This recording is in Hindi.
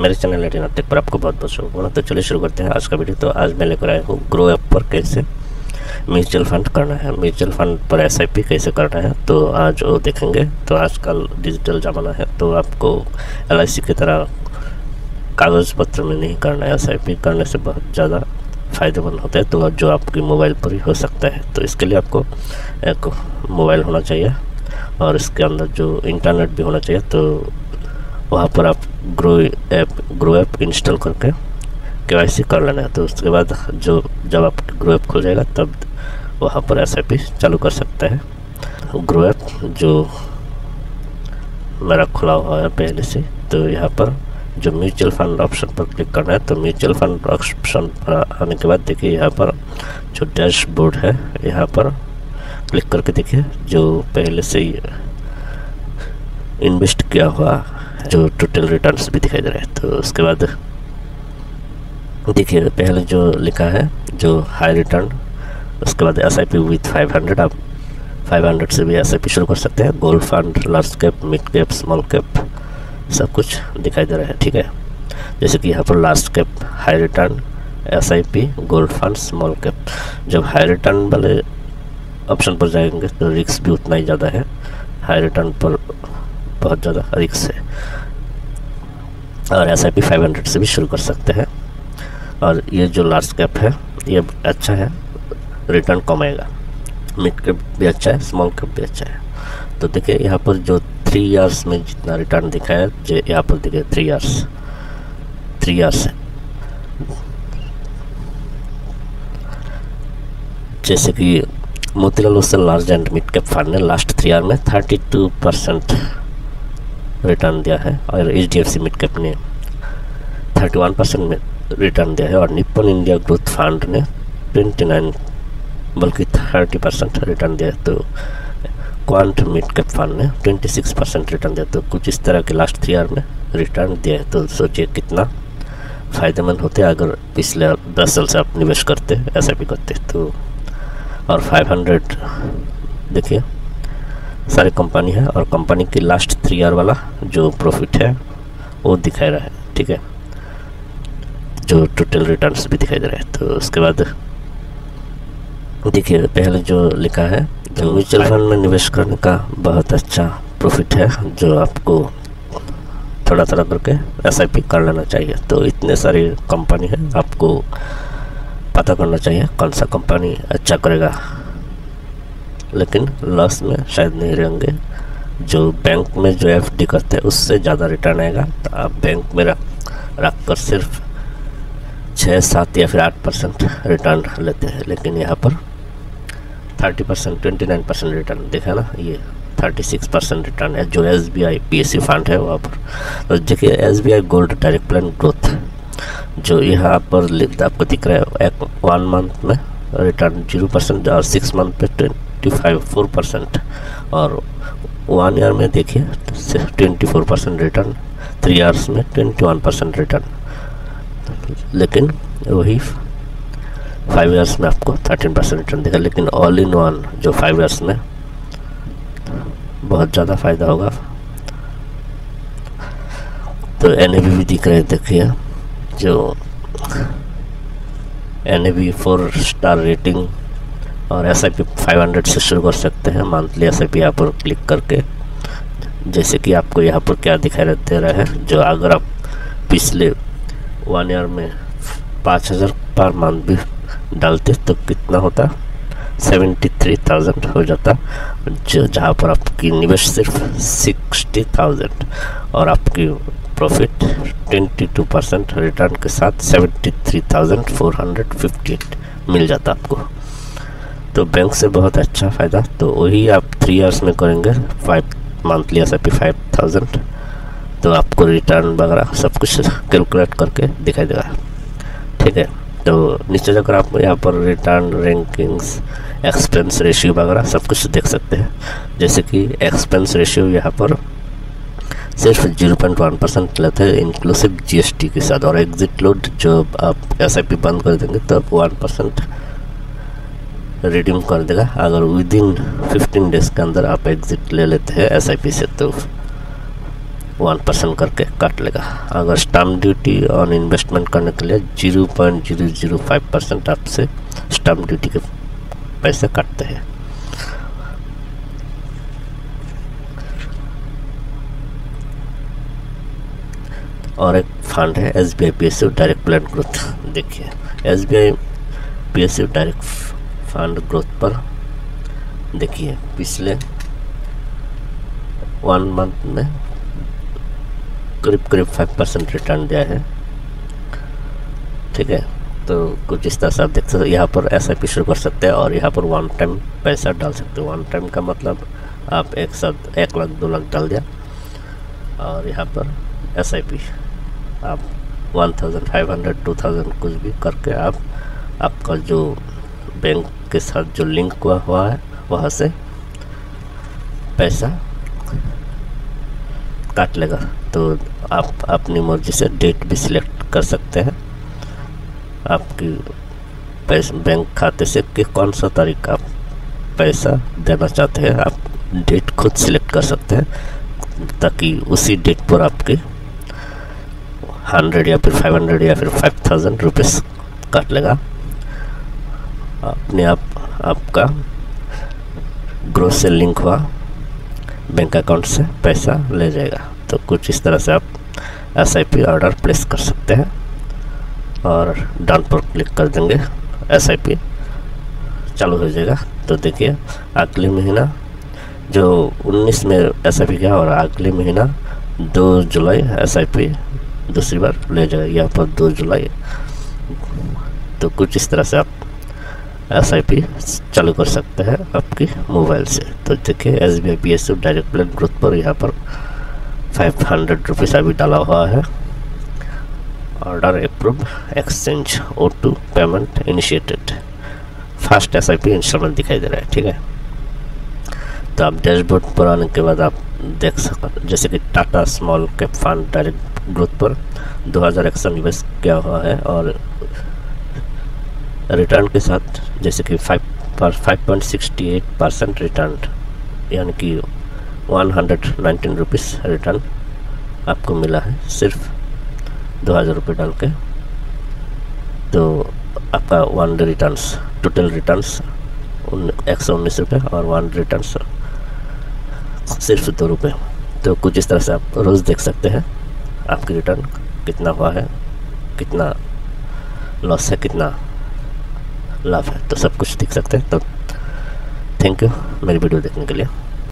मेरे चैनल एटीन टेक पर आपको बहुत बहुत शुभकामनाएं। तो चलिए शुरू करते हैं आज का वीडियो। तो आज मैं लेकर आया हूँ ग्रो ऐप पर कैसे म्यूचुअल फंड करना है, म्यूचुअल फंड पर एसआईपी कैसे करना है, तो आज वो देखेंगे। तो आजकल डिजिटल ज़माना है, तो आपको एलआईसी की तरह कागज़ पत्र में नहीं करना है। एसआईपी करने से बहुत ज़्यादा फ़ायदेमंद होता है, तो जो आपकी मोबाइल पर ही हो सकता है। तो इसके लिए आपको एक मोबाइल होना चाहिए और इसके अंदर जो इंटरनेट भी होना चाहिए। तो वहाँ पर आप ग्रो ऐप इंस्टॉल करके केवाईसी कर लेना है। तो उसके बाद जब आपका ग्रो ऐप खुल जाएगा तब वहाँ पर एसआईपी चालू कर सकते हैं। ग्रो ऐप जो मेरा खुला हुआ है पहले से, तो यहाँ पर जो म्यूचुअल फंड ऑप्शन पर क्लिक करना है। तो म्यूचुअल फंड ऑप्शन पर आने के बाद देखिए यहाँ पर जो डैशबोर्ड है, यहाँ पर क्लिक करके देखिए जो पहले से ही इन्वेस्ट किया हुआ जो टोटल रिटर्न्स भी दिखाई दे रहा है। तो उसके बाद देखिए पहले जो लिखा है जो हाई रिटर्न, उसके बाद एसआईपी विथ 500, आप 500 से भी एसआईपी शुरू कर सकते हैं। Gold fund, large cap, mid cap, small cap सब कुछ दिखाई दे रहा है, ठीक है। जैसे कि यहाँ पर large cap, high return, SIP, gold fund, small cap. जब हाई रिटर्न वाले ऑप्शन पर जाएंगे तो रिस्क भी उतना ही ज़्यादा है। हाई रिटर्न पर बहुत ज़्यादा रिस्क है और एसआईपी 500 से भी शुरू कर सकते हैं। और ये जो लार्ज कैप है ये अच्छा है, रिटर्न कम आएगा। मिड कैप भी अच्छा है, स्मॉल कैप भी अच्छा है। तो देखिए यहाँ पर जो 3 इयर्स में जितना रिटर्न दिखाया है, जो यहाँ पर देखिए 3 इयर्स है। जैसे कि Motilal Oswal large and mid cap fund ने लास्ट 3 ईयर में 32% रिटर्न दिया है और एचडीएफसी मिड कैप ने 31% में रिटर्न दिया है और निप्पन इंडिया ग्रोथ फंड ने 29 बल्कि 30% रिटर्न दिया है। तो क्वांट मिड कैप फंड ने 26% रिटर्न दिया। तो कुछ इस तरह के लास्ट 3 ईयर में रिटर्न दिया है। तो सोचिए कितना फ़ायदेमंद होते अगर पिछले 10 साल से आप निवेश करते, एसआईपी करते। तो और 500 देखिए सारी कंपनी है और कंपनी की लास्ट 3 ईयर वाला जो प्रॉफिट है वो दिखा रहा है, ठीक है। जो टोटल रिटर्न्स भी दिखाई दे रहा है। तो उसके बाद देखिए पहले जो लिखा है जो म्यूचुअल फंड में निवेश करने का बहुत अच्छा प्रॉफिट है, जो आपको थोड़ा थोड़ा करके एसआईपी कर लेना चाहिए। तो इतने सारी कंपनी है, आपको पता करना चाहिए कौन सा कंपनी अच्छा करेगा, लेकिन लॉस में शायद नहीं रहेंगे। जो बैंक में जो एफडी करते हैं उससे ज़्यादा रिटर्न आएगा। तो आप बैंक में रख कर सिर्फ 6, 7 या फिर 8% रिटर्न लेते हैं, लेकिन यहाँ पर 30%, 29% रिटर्न देखा ना, ये 36% रिटर्न है। जो एसबीआई पीएससी फंड है वहाँ पर, तो देखिए SBI gold direct plan growth जो यहाँ पर आपको दिख रहा है, 1 मंथ में रिटर्न 0% और 6 मंथ पे 4% और 1 ईयर में देखिए 24% रिटर्न, 3 इयर्स में 21% रिटर्न। लेकिन वही 5 इयर्स में आपको 13% रिटर्न देगा। लेकिन ऑल इन वन जो 5 इयर्स में बहुत ज़्यादा फ़ायदा होगा। तो एनएवी भी दिख रहे हैं, देखिए जो एनएवी 4 स्टार रेटिंग और एसआईपी 500 से शुरू कर सकते हैं। मंथली एसआईपी यहाँ पर क्लिक करके जैसे कि आपको यहाँ पर क्या दिखाई दे रहा है, जो अगर आप पिछले 1 ईयर में 5000 पर मंथ भी डालते तो कितना होता, 73,000 हो जाता। जो जहाँ पर आपकी निवेश सिर्फ 60,000 और आपकी प्रॉफिट 22% रिटर्न के साथ 73,458 मिल जाता आपको। तो बैंक से बहुत अच्छा फ़ायदा। तो वही आप 3 इयर्स में करेंगे 5 मंथली एसआईपी 5,000, तो आपको रिटर्न वगैरह सब कुछ कैलकुलेट करके दिखाई देगा, ठीक है। तो नीचे जाकर आप यहाँ पर रिटर्न, रैंकिंग्स, एक्सपेंस रेशियो वगैरह सब कुछ देख सकते हैं। जैसे कि एक्सपेंस रेशियो यहाँ पर सिर्फ 0.1% लेते हैं इंक्लूसिव जीएसटी के साथ, और एग्जिट लोड जो आप एसआईपी बंद कर देंगे तो 1% रिडीम कर देगा अगर विदिन 15 डेज के अंदर आप एग्जिट ले लेते हैं एसआईपी से। तो 1% करके काट लेगा। अगर स्टैम्प ड्यूटी ऑन इन्वेस्टमेंट करने के लिए 0.005% आपसे स्टैम्प ड्यूटी के पैसे काटते हैं। और एक फंड है SBI PSU direct plan growth. देखिए SBI PSU direct fund growth पर देखिए पिछले 1 मंथ में करीब 5% रिटर्न दिया है। ठीक है, तो कुछ इस तरह से आप देख सकते हो। यहाँ पर SIP शुरू कर सकते हैं और यहाँ पर 1 टाइम पैसा डाल सकते हो। 1 टाइम का मतलब आप एक साथ 1 लाख 2 लाख डाल दिया और यहाँ पर SIP आप 1500 2000 कुछ भी करके आप आपका जो बैंक के साथ जो लिंक हुआ है वहाँ से पैसा काट लेगा। तो आप अपनी मर्जी से डेट भी सिलेक्ट कर सकते हैं आपकी पैसे बैंक खाते से कि कौन सा तारीख आप पैसा देना चाहते हैं। आप डेट खुद सिलेक्ट कर सकते हैं ताकि उसी डेट पर आपके 100 या फिर 500 या फिर 5000 रुपीज़ काट लेगा। अपने आप आपका ग्रोथ से लिंक हुआ बैंक अकाउंट से पैसा ले जाएगा। तो कुछ इस तरह से आप SIP ऑर्डर प्लेस कर सकते हैं और डन पर क्लिक कर देंगे, SIP चालू हो जाएगा। तो देखिए अगले महीना जो 19 में SIP गया और अगले महीना 2 जुलाई SIP दूसरी बार ले जाएगा, यहाँ पर 2 जुलाई। तो कुछ इस तरह से आप SIP चालू कर सकते हैं आपकी मोबाइल से। तो देखिए SBI PSU direct plan growth पर यहाँ पर 500 रुपीज़ अभी डाला हुआ है। Order approve exchange O2 payment initiated, fast SIP instalment दिखाई दे रहा है। ठीक है, तो आप डैशबोर्ड पर आने के बाद आप देख सकते जैसे कि Tata small cap fund direct growth पर 2100 निवेश किया हुआ है और रिटर्न के साथ जैसे कि 5.68% रिटर्न यानी कि 119 रुपीज़ रिटर्न आपको मिला है सिर्फ 2000 रुपये डाल के। तो आपका 1 डे रिटर्न्स टोटल रिटर्न्स 119 रुपये और 1 रिटर्न्स सिर्फ 2 रुपये। तो कुछ इस तरह से आप रोज़ देख सकते हैं आपकी रिटर्न कितना हुआ है, कितना लॉस है, कितना लाभ है, तो सब कुछ देख सकते हैं। तो थैंक यू मेरी वीडियो देखने के लिए।